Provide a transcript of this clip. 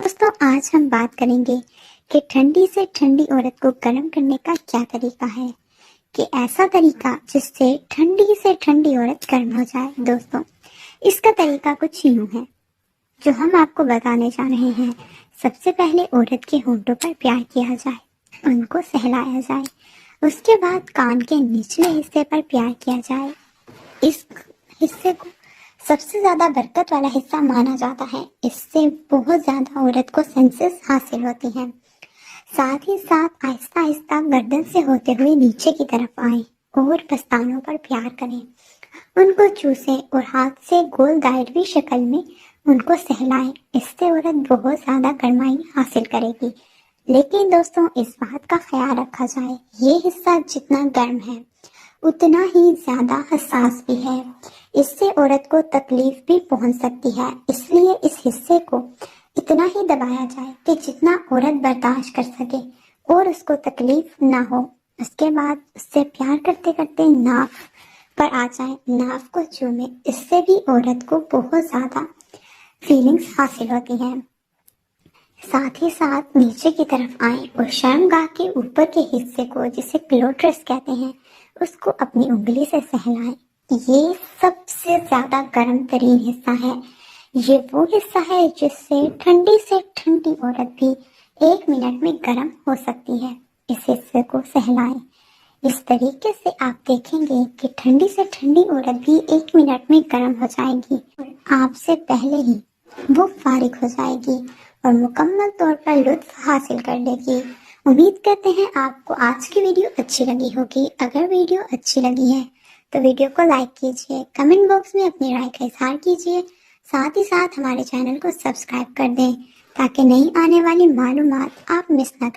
دوستوں آج ہم بات کریں گے کہ ٹھنڈی سے ٹھنڈی عورت کو گرم کرنے کا کیا طریقہ ہے، کہ ایسا طریقہ جس سے ٹھنڈی عورت گرم ہو جائے۔ دوستوں اس کا طریقہ کچھ یوں ہے جو ہم آپ کو بتانے جا رہے ہیں۔ سب سے پہلے عورت کے ہونٹوں پر پیار کیا جائے، ان کو سہلایا جائے، اس کے بعد کان کے نچلے حصے پر پیار کیا جائے۔ اس حصے کو سب سے زیادہ برکت والا حصہ مانا جاتا ہے، اس سے بہت زیادہ عورت کو سینسز حاصل ہوتی ہیں۔ ساتھ ہی ساتھ آہستہ آہستہ گردن سے ہوتے ہوئے نیچے کی طرف آئیں اور پستانوں پر پیار کریں، ان کو چوسیں اور ہاتھ سے گول دائرہوی شکل میں ان کو سہلائیں۔ اس سے عورت بہت زیادہ گرمائی حاصل کرے گی۔ لیکن دوستوں اس بات کا خیال رکھا جائے، یہ حصہ جتنا گرم ہے اتنا ہی زیادہ حساس بھی ہے، اس سے عورت کو تکلیف بھی پہنچ سکتی ہے۔ اس لیے اس حصے کو اتنا ہی دبایا جائے کہ جتنا عورت برداشت کر سکے اور اس کو تکلیف نہ ہو۔ اس کے بعد اس سے پیار کرتے کرتے ناف پر آ جائیں، ناف کو چومیں، اس سے بھی عورت کو بہت زیادہ فیلنگز حاصل ہوتی ہیں۔ ساتھ ہی ساتھ نیچے کی طرف آئیں اور شرمگاہ کے اوپر کے حصے کو جسے کلوٹرس کہتے ہیں اس کو اپنی انگلی سے سہلائیں۔ یہ سب سے زیادہ گرم ترین حصہ ہے، یہ وہ حصہ ہے جس سے ٹھنڈی عورت بھی 1 منٹ میں گرم ہو سکتی ہے۔ اس حصے کو سہلائیں، اس طریقے سے آپ دیکھیں گے کہ ٹھنڈی سے ٹھنڈی عورت بھی 1 منٹ میں گرم ہو جائے گی اور آپ سے پہلے ہی وہ فارغ ہو جائے گی اور مکمل طور پر لطف حاصل کر لے گی۔ امید کرتے ہیں آپ کو آج کی ویڈیو اچھی لگی ہوگی۔ اگر ویڈیو اچھی لگی ہے تو ویڈیو کو لائک کیجیے، کمنٹ باکس میں اپنی رائے کا اظہار کیجیے، ساتھ ہی ساتھ ہمارے چینل کو سبسکرائب کر دیں تاکہ نئی آنے والی معلومات آپ مس نہ کریں۔